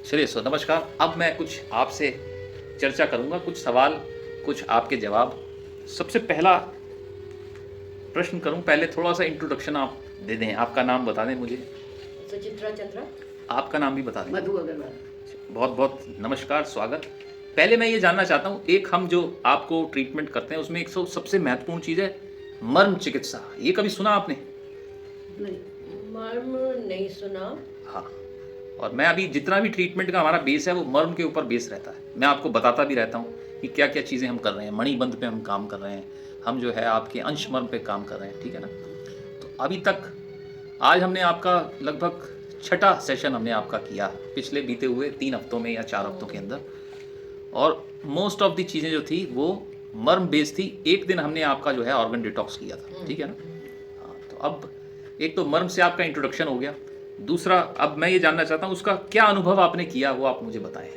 चलिए सो नमस्कार। अब मैं कुछ आपसे चर्चा करूंगा, कुछ सवाल, कुछ आपके जवाब। सबसे पहला प्रश्न करूं, पहले थोड़ा सा इंट्रोडक्शन आप दे दें। आपका नाम बता दें मुझे। सुचित्रा चंद्रा। आपका नाम भी बता दें। मधु अग्रवाल। बहुत बहुत नमस्कार, स्वागत। पहले मैं ये जानना चाहता हूँ, एक हम जो आपको ट्रीटमेंट करते हैं उसमें एक सबसे महत्वपूर्ण चीज़ है मर्म चिकित्सा। ये कभी सुना आपने? नहीं, मर्म नहीं सुना। हाँ, और मैं अभी जितना भी ट्रीटमेंट का हमारा बेस है वो मर्म के ऊपर बेस रहता है। मैं आपको बताता भी रहता हूँ कि क्या क्या चीज़ें हम कर रहे हैं। मणिबंध पे हम काम कर रहे हैं, हम जो है आपके अंश मर्म पे काम कर रहे हैं, ठीक है ना। तो अभी तक आज हमने आपका लगभग छठा सेशन हमने आपका किया पिछले बीते हुए 3 हफ्तों में या 4 हफ्तों के अंदर, और मोस्ट ऑफ दी चीज़ें जो थी वो मर्म बेस थी। एक दिन हमने आपका जो है ऑर्गन डिटॉक्स किया था, ठीक है ना। हाँ, तो अब एक तो मर्म से आपका इंट्रोडक्शन हो गया। दूसरा, अब मैं ये जानना चाहता हूँ उसका क्या अनुभव आपने किया वो आप मुझे बताएं।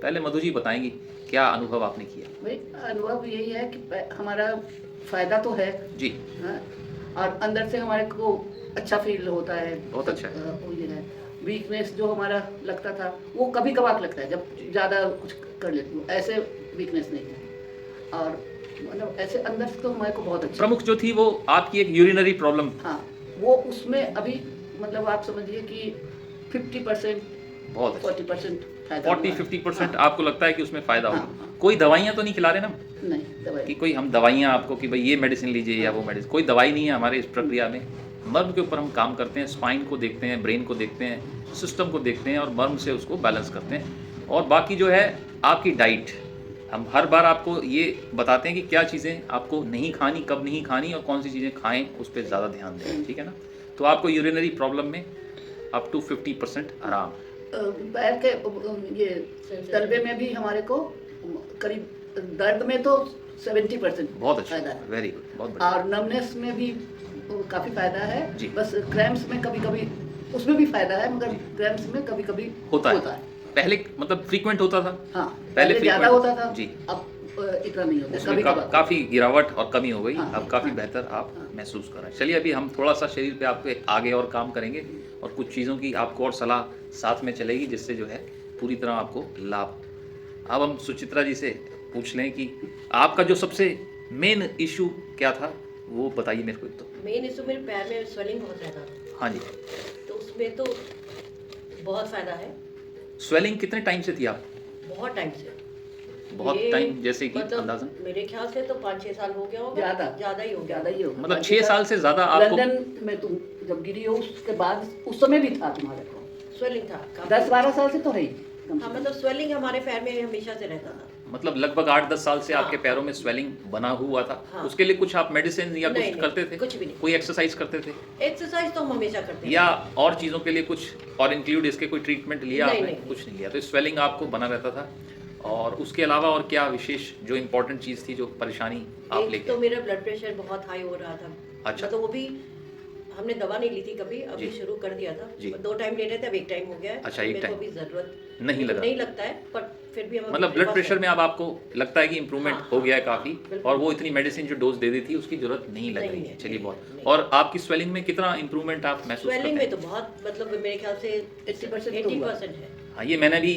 पहले मधु जी बताएंगी क्या अनुभव आपने किया। भाई अनुभव यही है कि हमारा फायदा तो है जी। हाँ, और अंदर से हमारे को अच्छा फील होता है। बहुत अच्छा है। वो ये है, वीकनेस जो हमारा लगता था वो कभी कभार लगता है जब ज़्यादा कुछ कर लेती हूँ, ऐसे वीकनेस नहीं है। और मतलब ऐसे अंदर से तो हमारे को बहुत अच्छा। प्रमुख जो थी वो आपकी एक यूरिनरी प्रॉब्लम। हाँ, वो उसमें अभी मतलब आप समझिए कि 50%, बहुत 40% 40-50% आपको लगता है कि उसमें फायदा हाँ, होगा। हाँ। कोई दवाइयाँ तो नहीं खिला रहे ना नहीं दवाई कि कोई हम दवाइयाँ आपको कि भाई ये मेडिसिन लीजिए या वो मेडिसिन, कोई दवाई नहीं है हमारे इस प्रक्रिया में। मर्म के ऊपर हम काम करते हैं, स्पाइन को देखते हैं, ब्रेन को देखते हैं, सिस्टम को देखते हैं और मर्म से उसको बैलेंस करते हैं। और बाकी जो है आपकी डाइट, हम हर बार आपको ये बताते हैं कि क्या चीज़ें आपको नहीं खानी, कब नहीं खानी और कौन सी चीज़ें खाएं, उस पर ज़्यादा ध्यान दें, ठीक है ना। तो आपको यूरिनरी प्रॉब्लम में अप टू 50% आराम। पैर के ये तलबे में भी हमारे को करीब दर्द में तो 70% बहुत अच्छा, फायदा है। वेरी गुड, बहुत बढ़िया। और नमनेस में भी काफी फायदा है जी। बस क्रैम्प्स में कभी कभी उसमें भी फायदा है, मगर क्रैम्प्स में कभी कभी होता है। पहले मतलब फ्रीक्वेंट होता था। हाँ, पहले ज्यादा होता था जी। अब इतना नहीं होता, उसमें कभी कभार। काफ़ी गिरावट और कमी हो गई। हाँ, अब काफ़ी हाँ, बेहतर आप हाँ। महसूस कर रहे हैं। चलिए अभी हम थोड़ा सा शरीर पे आपके आगे और काम करेंगे और कुछ चीज़ों की आपको और सलाह साथ में चलेगी जिससे जो है पूरी तरह आपको लाभ। अब हम सुचित्रा जी से पूछ लें कि आपका जो सबसे मेन इशू क्या था वो बताइए मेरे को। एक तो मेन इशू मेरे पैर में स्वेलिंग बहुत रहता था, हाँ जी। तो उसमें तो बहुत फायदा है। स्वेलिंग कितने टाइम से थी आप? बहुत टाइम से। बहुत ये टाइम जैसे कि मतलब अंदाजन मेरे ख्याल से तो 5-6 साल हो गया होगा। ज्यादा ही हो गया। ज्यादा ही होगा, मतलब 5-6 6 साल से ज़्यादा आपको। लंदन में तुम जब गिरी हो उसके बाद उस समय भी था तुम्हारे को, स्वेलिंग था 10-12 साल से तो है ही कम से हाँ, कम। मतलब स्वेलिंग हमारे पैर में हमेशा से रहता था। मतलब लगभग 8-10 साल से हाँ, आपके पैरों में स्वेलिंग बना हुआ था। हाँ। उसके लिए कुछ आप मेडिसिन या नहीं, कुछ नहीं, करते थे? कुछ भी नहीं। कोई एक्सरसाइज करते थे एक्सरसाइज तो हम हमेशा करते हैं। या और चीज़ों के लिए कुछ और इंक्लूड इसके कोई ट्रीटमेंट लिया नहीं, आपने? नहीं, कुछ नहीं लिया, तो स्वेलिंग आपको बना रहता था। और उसके अलावा और क्या विशेष जो इम्पोर्टेंट चीज़ थी जो परेशानी आप एक लेके तो मेरा ब्लड प्रेशर बहुत हाई हो रहा था। अच्छा। मतलब वो भी हमने दवा नहीं ली थी कभी, अभी जी। शुरू कर दिया था। जी। 2 टाइम ले रहे थे, अब 1 टाइम हो गया है। अच्छा, एक मेरे को टाइम। भी जरूरत नहीं लगा? नहीं लगता है, पर फिर भी हम मतलब ब्लड प्रेशर में अब आपको लगता है कि इम्प्रूवमेंट हाँ, हो गया है हाँ, काफ़ी, बिल्कुल। और वो इतनी मेडिसिन जो डोज दे दी थी उसकी जरूरत नहीं लग नहीं रही है। है, चलिए नहीं, बहुत। नहीं। और आपकी स्वेलिंग में कितना इम्प्रूवमेंट आप महसूस स्वेलिंग करते में हैं? तो बहुत, मतलब मेरे ख्याल से 80% तो हुआ। 80% है। हाँ, ये मैंने भी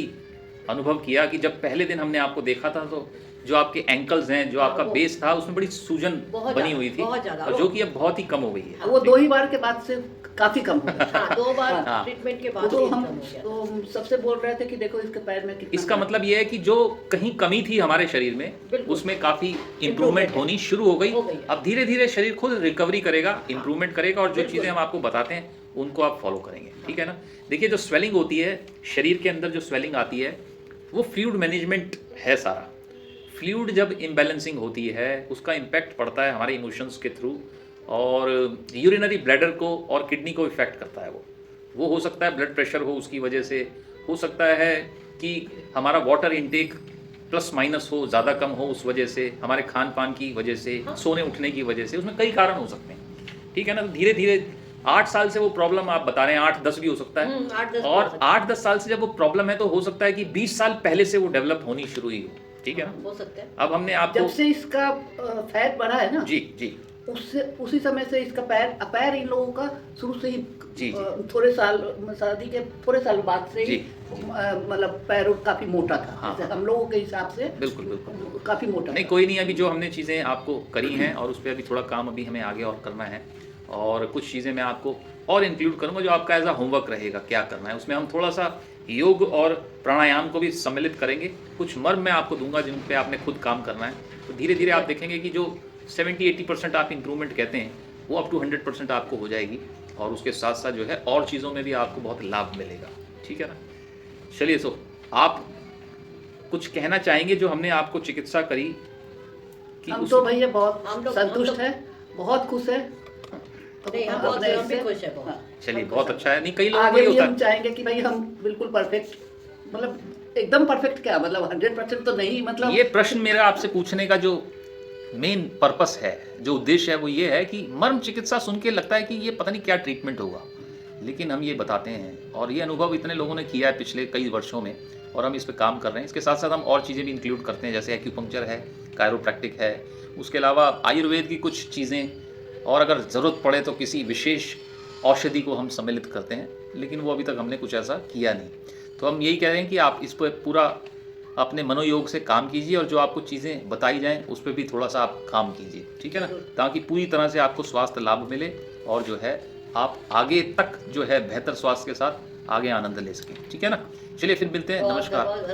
अनुभव किया कि जब पहले दिन हमने आपको देखा था तो जो आपके एंकल्स हैं, जो हाँ, आपका वो बेस था उसमें बड़ी सूजन बहुत बनी ज़्यादा, हुई थी, बहुत ज़्यादा। और जो कि अब बहुत ही कम हो गई है। वो 2 ही बार के बाद से काफी कम हो गया। हाँ, 2 बार हाँ। ट्रीटमेंट के बाद तो ही हम कम हो गया। तो हम सबसे बोल रहे थे कि देखो इसके पैर में कितना। इसका मतलब ये है कि जो कहीं कमी थी हमारे शरीर में बिल्कुल। उसमें काफी इम्प्रूवमेंट Improvement है। होनी शुरू हो गई। हो गई है। अब धीरे धीरे शरीर खुद रिकवरी करेगा, इम्प्रूवमेंट करेगा, और जो बिल्कुल। चीज़ें हम आपको बताते हैं उनको आप फॉलो करेंगे, ठीक है ना। देखिए, जो स्वेलिंग होती है शरीर के अंदर, जो स्वेलिंग आती है वो फ्लूइड मैनेजमेंट है सारा। फ्लूइड जब इम्बैलेंसिंग होती है उसका इम्पैक्ट पड़ता है हमारे इमोशंस के थ्रू, और यूरिनरी ब्लैडर को और किडनी को इफेक्ट करता है। वो हो सकता है ब्लड प्रेशर हो उसकी वजह से, हो सकता है कि हमारा वाटर इनटेक प्लस माइनस हो, ज़्यादा कम हो उस वजह से, हमारे खान पान की वजह से, सोने उठने की वजह से, उसमें कई कारण हो सकते हैं, ठीक है ना। तो धीरे धीरे 8 साल से वो प्रॉब्लम आप बता रहे हैं, 8-10 भी हो सकता है, 8-10 भी और हो सकता है। 8-10 साल से जब वो प्रॉब्लम है तो हो सकता है कि 20 साल पहले से वो डेवलप होनी शुरू हुई हो, ठीक है ना। हो सकता है। अब हमने आपको जब से इसका फैट बढ़ा है ना, जी जी उससे उसी समय से इसका पैर इन लोगों का शुरू से ही जी, जी। थोड़े साल शादी के थोड़े साल बाद से ही जी। मतलब पैर काफी मोटा था। हाँ, जैसे हाँ। हम लोगों के हिसाब से बिल्कुल, बिल्कुल। काफी मोटा नहीं था। कोई नहीं, अभी जो हमने चीज़ें आपको करी हैं और उस पे अभी थोड़ा काम अभी हमें आगे और करना है, और कुछ चीज़ें मैं आपको और इंक्लूड करूँगा जो आपका एज अ होमवर्क रहेगा क्या करना है। उसमें हम थोड़ा सा योग और प्राणायाम को भी सम्मिलित करेंगे। कुछ मर्म मैं आपको दूंगा जिन पे आपने खुद काम करना है। तो धीरे धीरे आप देखेंगे कि जो 70-80% आप इंप्रूवमेंट कहते हैं वो अप टू 100% आपको हो जाएगी, और उसके साथ साथ जो है और चीज़ों में भी आपको बहुत लाभ मिलेगा। ठीक है ना? चलिए, सो आप कुछ कहना चाहेंगे जो हमने आपको चिकित्सा करी कि हम उस तो भैया बहुत हम लोग- संतुष्ट है, बहुत खुश है। नहीं, हम बहुत हम भी खुश है बहुत। हाँ। चलिए हम बहुत खुश अच्छा है। नहीं कई लोगों को आगे ये भी होता हम है। चाहेंगे कि भाई हम बिल्कुल परफेक्ट, मतलब एकदम परफेक्ट क्या, मतलब 100% तो नहीं, मतलब ये प्रश्न मेरा आपसे पूछने का जो मेन पर्पस है, जो उद्देश्य है वो ये है कि मर्म चिकित्सा सुन के लगता है कि ये पता नहीं क्या ट्रीटमेंट होगा, लेकिन हम ये बताते हैं और ये अनुभव इतने लोगों ने किया है पिछले कई वर्षों में, और हम इस पे काम कर रहे हैं। इसके साथ साथ हम और चीज़ें भी इंक्लूड करते हैं, जैसे एक्यूपंक्चर है, कायरोप्रैक्टिक है, उसके अलावा आयुर्वेद की कुछ चीज़ें, और अगर ज़रूरत पड़े तो किसी विशेष औषधि को हम सम्मिलित करते हैं, लेकिन वो अभी तक हमने कुछ ऐसा किया नहीं। तो हम यही कह रहे हैं कि आप इस पर पूरा अपने मनोयोग से काम कीजिए, और जो आपको चीज़ें बताई जाएं उस पर भी थोड़ा सा आप काम कीजिए, ठीक है ना, ताकि पूरी तरह से आपको स्वास्थ्य लाभ मिले, और जो है आप आगे तक जो है बेहतर स्वास्थ्य के साथ आगे आनंद ले सकें। ठीक है ना? चलिए फिर मिलते हैं। बहुत- नमस्कार। बहुत-